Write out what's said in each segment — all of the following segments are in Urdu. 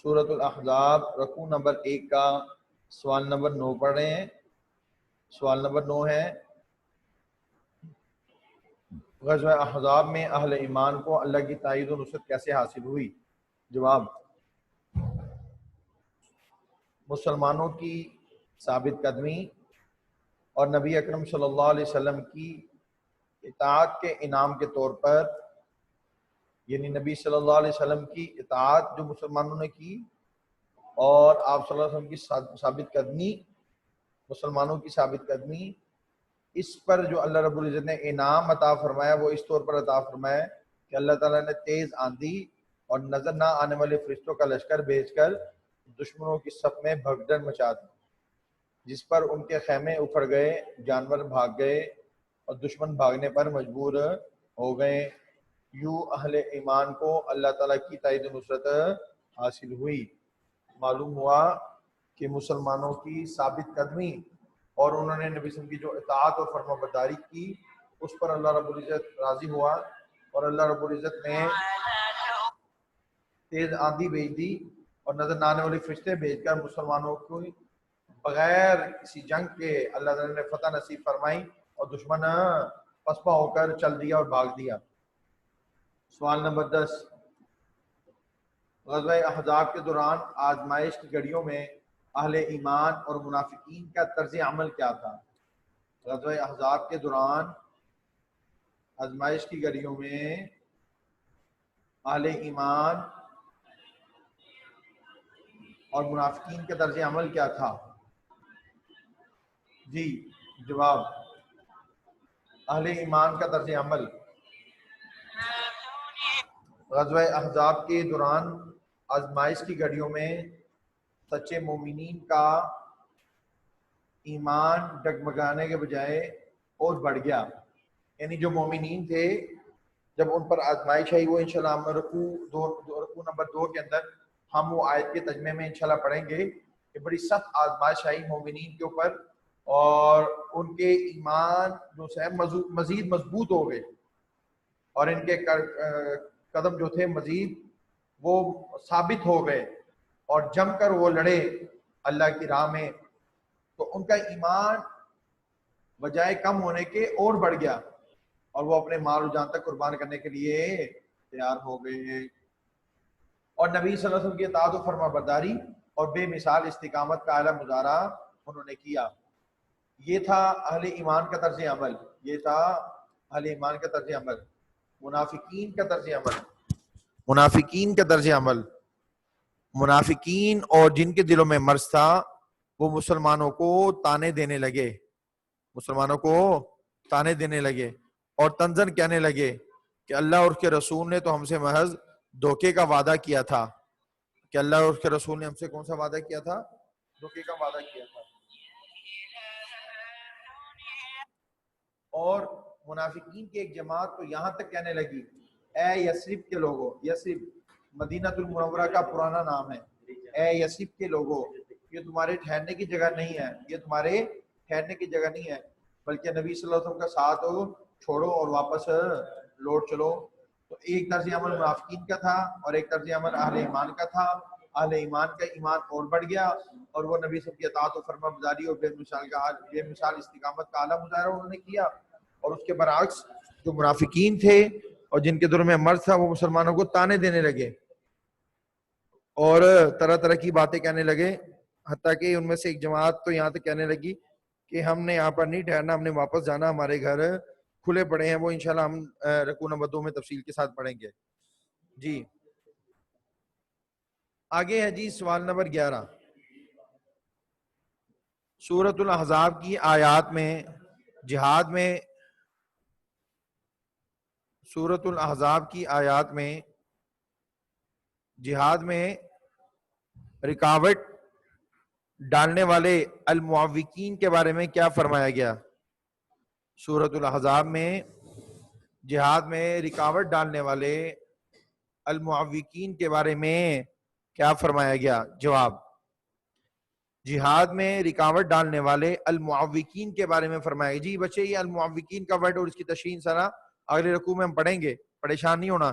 سورۃ الاحزاب رکوع نمبر 1 کا سوال نمبر 9 پڑھ رہے ہیں۔ سوال نمبر 9 ہے، غزوہ احزاب میں اہل ایمان کو اللہ کی تائید و نصرت کیسے حاصل ہوئی؟ جواب، مسلمانوں کی ثابت قدمی اور نبی اکرم صلی اللہ علیہ وسلم کی اطاعت کے انعام کے طور پر، یعنی نبی صلی اللہ علیہ وسلم کی اطاعت جو مسلمانوں نے کی اور آپ صلی اللہ علیہ وسلم کی ثابت قدمی، مسلمانوں کی ثابت قدمی، اس پر جو اللہ رب العزت نے انعام عطا فرمایا وہ اس طور پر عطا فرمایا کہ اللہ تعالیٰ نے تیز آندھی اور نظر نہ آنے والے فرشتوں کا لشکر بھیج کر دشمنوں کی صف میں بھگدڑ مچا دی، جس پر ان کے خیمے اکھڑ گئے، جانور بھاگ گئے اور دشمن بھاگنے پر مجبور ہو گئے۔ یوں اہل ایمان کو اللہ تعالیٰ کی تائید و نصرت حاصل ہوئی۔ معلوم ہوا کہ مسلمانوں کی ثابت قدمی اور انہوں نے نبی صلی اللہ علیہ وسلم کی جو اطاعت اور فرما برداری کی اس پر اللہ رب العزت راضی ہوا، اور اللہ رب العزت نے تیز آندھی بھیج دی اور نظر نہ آنے والے فرشتے بھیج کر مسلمانوں کو بغیر کسی جنگ کے اللہ تعالیٰ نے فتح نصیب فرمائی اور دشمن پسپا ہو کر چل دیا اور بھاگ دیا۔ سوال نمبر 10، غزوہ احزاب کے دوران آزمائش کی گھڑیوں میں اہل ایمان اور منافقین کا طرز عمل کیا تھا؟ غزوہ احزاب کے دوران آزمائش کی گھڑیوں میں اہل ایمان اور منافقین کا طرز عمل کیا تھا؟ جی، جواب، اہل ایمان کا طرز عمل غزوہ احزاب کے دوران آزمائش کی گھڑیوں میں سچے مومنین کا ایمان ڈگمگانے کے بجائے اور بڑھ گیا، یعنی جو مومنین تھے جب ان پر آزمائش آئی، وہ انشاءاللہ ہم رکوع نمبر 2 کے اندر ہم وہ آیت کے ترجمے میں انشاءاللہ پڑھیں گے کہ بڑی سخت آزمائش آئی مومنین کے اوپر اور ان کے ایمان جو ہے مزید مضبوط ہو گئے اور ان کے قدم جو تھے مزید وہ ثابت ہو گئے اور جم کر وہ لڑے اللہ کی راہ میں، تو ان کا ایمان بجائے کم ہونے کے اور بڑھ گیا اور وہ اپنے مال و جان تک قربان کرنے کے لیے تیار ہو گئے، اور نبی صلی اللہ علیہ وسلم کی اطاعت و فرما برداری اور بے مثال استقامت کا اعلیٰ مظاہرہ انہوں نے کیا۔ یہ تھا اہل ایمان کا طرز عمل، یہ تھا اہل ایمان کا طرز عمل۔ منافقین کا طرز عمل، منافقین کا طرز عمل، منافقین اور جن کے دلوں میں مرض تھا وہ مسلمانوں کو تانے دینے لگے، مسلمانوں کو تانے دینے لگے اور طنزاً کہنے لگے کہ اللہ اور اس کے رسول نے تو ہم سے محض دھوکے کا وعدہ کیا تھا، کہ اللہ اور اس کے رسول نے ہم سے کون سا وعدہ کیا تھا؟ دھوکے کا وعدہ کیا تھا۔ اور منافقین کی ایک جماعت تو یہاں تک کہنے لگی، اے یثرب کے لوگوں، یثرب مدینہ المنورہ کا پرانا نام ہے، اے یثرب کے لوگوں، یہ تمہارے ٹھہرنے کی جگہ نہیں ہے، یہ تمہارے ٹھہرنے کی جگہ نہیں ہے، بلکہ نبی صلی اللہ علیہ وسلم کا ساتھ چھوڑو اور واپس لوٹ چلو۔ تو ایک طرز عمل منافقین کا تھا اور ایک طرز عمل اہل ایمان کا تھا۔ اہل ایمان کا ایمان اور بڑھ گیا اور وہ نبی صلی اللہ علیہ وسلم کی اطاعت و فرما برداری اور بے مثال استقامت کا اعلیٰ مظاہرہ انہوں نے کیا، اور اس کے برعکس جو منافقین تھے اور جن کے دل میں مرض تھا وہ مسلمانوں کو تانے دینے لگے اور طرح طرح کی باتیں کہنے لگے، حتیٰ کہ ان میں سے ایک جماعت تو یہاں تک کہنے لگی کہ ہم نے یہاں پر نہیں ٹھہرنا، ہم نے واپس جانا، ہمارے گھر کھلے پڑے ہیں۔ وہ انشاءاللہ ہم رکوع نمبر 2 میں تفصیل کے ساتھ پڑھیں گے۔ جی آگے ہے جی سوال نمبر 11، سورۃ الاحزاب کی آیات میں جہاد میں، سورۃ الاحزاب کی آیات میں جہاد میں رکاوٹ ڈالنے والے المعوقین کے بارے میں کیا فرمایا گیا؟ سورۃ الاحزاب میں جہاد میں رکاوٹ ڈالنے والے المعوقین کے بارے میں کیا فرمایا گیا؟ جواب، جہاد میں رکاوٹ ڈالنے والے المعوقین کے بارے میں فرمایا گیا۔ جی بچے یہ المعوقین کا ورڈ اور اس کی تشریح سارا اگلے رکوع میں ہم پڑھیں گے، پریشان نہیں ہونا۔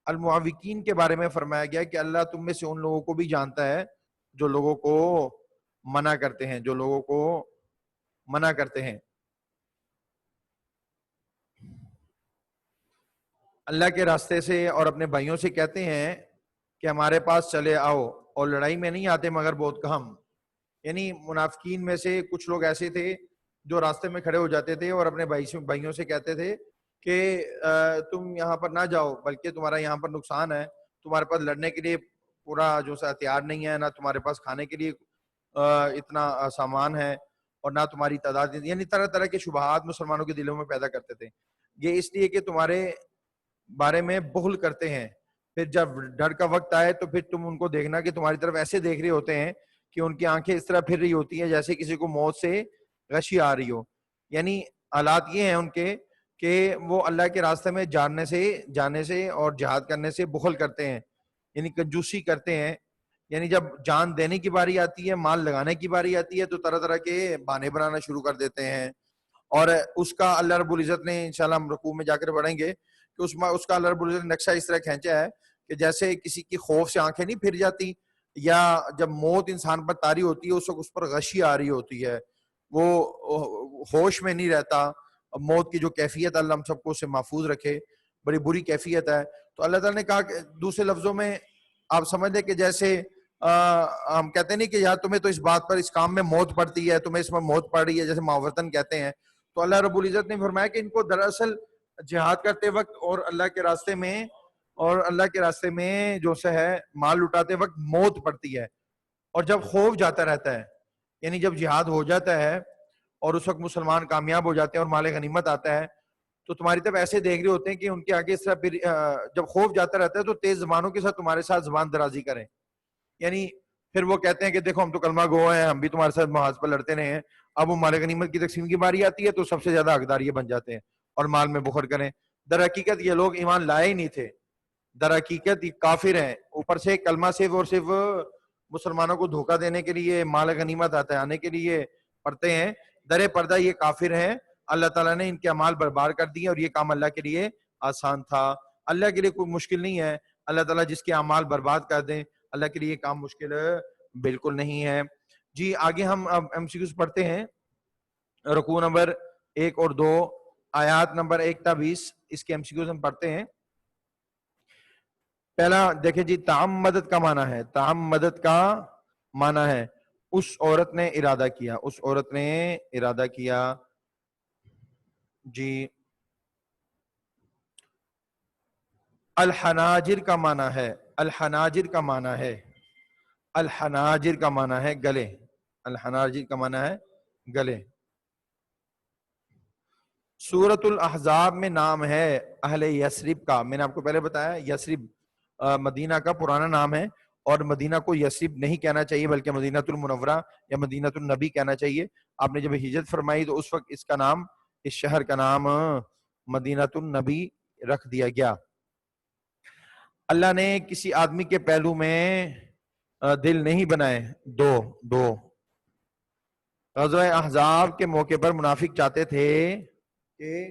المعوقین کے بارے میں فرمایا گیا کہ اللہ تم میں سے ان لوگوں کو بھی جانتا ہے جو لوگوں کو منع کرتے ہیں، جو لوگوں کو منع کرتے ہیں۔ اللہ کے راستے سے اور اپنے بھائیوں سے کہتے ہیں کہ ہمارے پاس چلے آؤ، اور لڑائی میں نہیں آتے مگر بہت کم۔ یعنی منافقین میں سے کچھ لوگ ایسے تھے جو راستے میں کھڑے ہو جاتے تھے اور اپنے بھائیوں سے کہتے تھے کہ تم یہاں پر نہ جاؤ، بلکہ تمہارا یہاں پر نقصان ہے، تمہارے پاس لڑنے کے لیے پورا جو سا ہتھیار نہیں ہے، نہ تمہارے پاس کھانے کے لیے اتنا سامان ہے، اور نہ تمہاری تعداد، یعنی طرح طرح کے شبہات مسلمانوں کے دلوں میں پیدا کرتے تھے۔ یہ اس لیے کہ تمہارے بارے میں بخل کرتے ہیں، پھر جب ڈر کا وقت آئے تو پھر تم ان کو دیکھنا کہ تمہاری طرف ایسے دیکھ رہے ہوتے ہیں کہ ان کی آنکھیں اس طرح پھر رہی ہوتی ہیں جیسے کسی کو موت سے غشی آ رہی ہو۔ یعنی حالات یہ ہیں ان کے کہ وہ اللہ کے راستے میں جانے سے اور جہاد کرنے سے بخل کرتے ہیں، یعنی کنجوسی کرتے ہیں۔ یعنی جب جان دینے کی باری آتی ہے، مال لگانے کی باری آتی ہے، تو طرح طرح کے بہانے بنانا شروع کر دیتے ہیں۔ اور اس کا اللہ رب العزت نے انشاءاللہ ہم رکوع میں جا کر پڑھیں گے کہ اس کا اللہ رب العزت نے نقشہ اس طرح کھینچا ہے کہ جیسے کسی کی خوف سے آنکھیں نہیں پھر جاتی، یا جب موت انسان پر طاری ہوتی ہے اس وقت اس پر غشی آ رہی ہوتی ہے، وہ ہوش میں نہیں رہتا۔ موت کی جو کیفیت، اللہ ہم سب کو اسے محفوظ رکھے، بڑی بری کیفیت ہے۔ تو اللہ تعالیٰ نے کہا کہ دوسرے لفظوں میں آپ سمجھ لیں کہ جیسے ہم کہتے نہیں کہ یار تمہیں تو اس بات پر، اس کام میں موت پڑتی ہے، تمہیں اس میں موت پڑ رہی ہے، جیسے معاوضتاً کہتے ہیں۔ تو اللہ رب العزت نے فرمایا کہ ان کو دراصل جہاد کرتے وقت اور اللہ کے راستے میں جو سے ہے مال لٹاتے وقت موت پڑتی ہے، اور جب خوف جاتا رہتا ہے، یعنی جب جہاد ہو جاتا ہے اور اس وقت مسلمان کامیاب ہو جاتے ہیں اور مال غنیمت آتا ہے، تو تمہاری طرف ایسے دیکھ رہے ہوتے ہیں کہ ان کے آگے اس طرح پھر جب خوف جاتا رہتا ہے تو تیز زبانوں کے ساتھ تمہارے ساتھ زبان درازی کریں، یعنی پھر وہ کہتے ہیں کہ دیکھو ہم تو کلمہ گو ہیں، ہم بھی تمہارے ساتھ محاذ پر لڑتے رہے ہیں، اب وہ مال غنیمت کی تقسیم کی باری آتی ہے تو سب سے زیادہ حقدار یہ بن جاتے ہیں اور مال میں بخل کریں۔ در حقیقت یہ لوگ ایمان لائے ہی نہیں تھے، در حقیقت یہ کافر ہیں، اوپر سے کلمہ صرف مسلمانوں کو دھوکہ دینے کے لیے، مال غنیمت آنے کے لیے پڑھتے ہیں، در پردہ یہ کافر ہیں۔ اللہ تعالیٰ نے ان کے اعمال برباد کر دیے، اور یہ کام اللہ کے لیے آسان تھا۔ اللہ کے لیے کوئی مشکل نہیں ہے، اللہ تعالیٰ جس کے اعمال برباد کر دیں، اللہ کے لیے یہ کام مشکل بالکل نہیں ہے۔ جی آگے ہم اب MCQs پڑھتے ہیں، رکوع نمبر 1 اور 2، آیات نمبر 1 تا 20، اس کے MCQs ہم پڑھتے ہیں۔ پہلا دیکھیں جی، تعمدت کا معنی ہے، تعمدت کا معنی ہے اس عورت نے ارادہ کیا، اس عورت نے ارادہ کیا۔ جی الحناجر کا معنی ہے، الحناجر کا معنی ہے، الحناجر کا معنی ہے گلے، الحناجر کا معنی ہے گلے۔ سورۃ الاحزاب میں نام ہے اہل یثرب کا، میں نے آپ کو پہلے بتایا یثرب مدینہ کا پرانا نام ہے، اور مدینہ کو یثرب نہیں کہنا چاہیے بلکہ مدینہ المنورہ یا مدینہ النبی کہنا چاہیے۔ آپ نے جب ہجرت فرمائی تو اس وقت اس کا نام، اس شہر کا نام مدینہ النبی رکھ دیا گیا۔ اللہ نے کسی آدمی کے پہلو میں دل نہیں بنائے، دو غزوہ احزاب کے موقع پر منافق چاہتے تھے کہ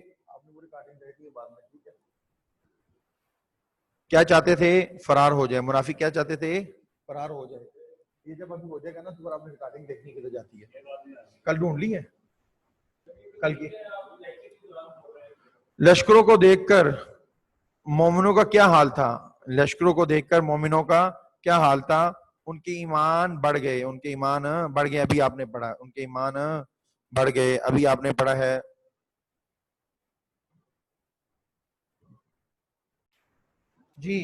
کیا چاہتے تھے؟ فرار ہو جائے۔ منافق کیا چاہتے تھے؟ فرار ہو جائے۔ یہ جب ابھی ہو جائے گا نا تو آپ نے ریکارڈنگ دیکھنے کے لیے جاتی ہے، کل ڈھونڈ لی ہے، کل کی لشکروں کو دیکھ کر مومنوں کا کیا حال تھا، لشکروں کو دیکھ کر مومنوں کا کیا حال تھا؟ ان کے ایمان بڑھ گئے، ان کے ایمان بڑھ گئے، ابھی آپ نے پڑھا، ان کے ایمان بڑھ گئے، ابھی آپ نے پڑھا ہے۔ جی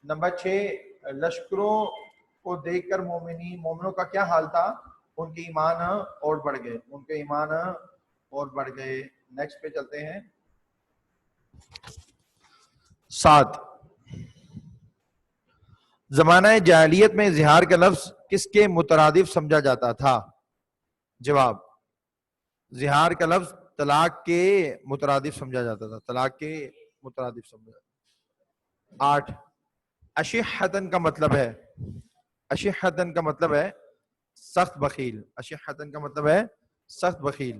نمبر 6، لشکروں کو دیکھ کر مومنوں کا کیا حال تھا؟ ان کے ایمان اور بڑھ گئے، ان کے ایمان اور بڑھ گئے۔ نیکسٹ پہ چلتے ہیں۔ 7، زمانہ جاہلیت میں اظہار کا لفظ کس کے مترادف سمجھا جاتا تھا؟ جواب، اظہار کا لفظ طلاق کے مترادف سمجھا جاتا تھا، طلاق کے مترادف سمجھا جاتا تھا۔ 8، اشحتن کا مطلب ہے، اشحتن کا مطلب ہے سخت بخیل، اشحتن کا مطلب ہے سخت بخیل۔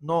9,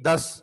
10,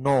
9।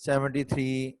73,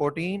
14,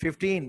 15,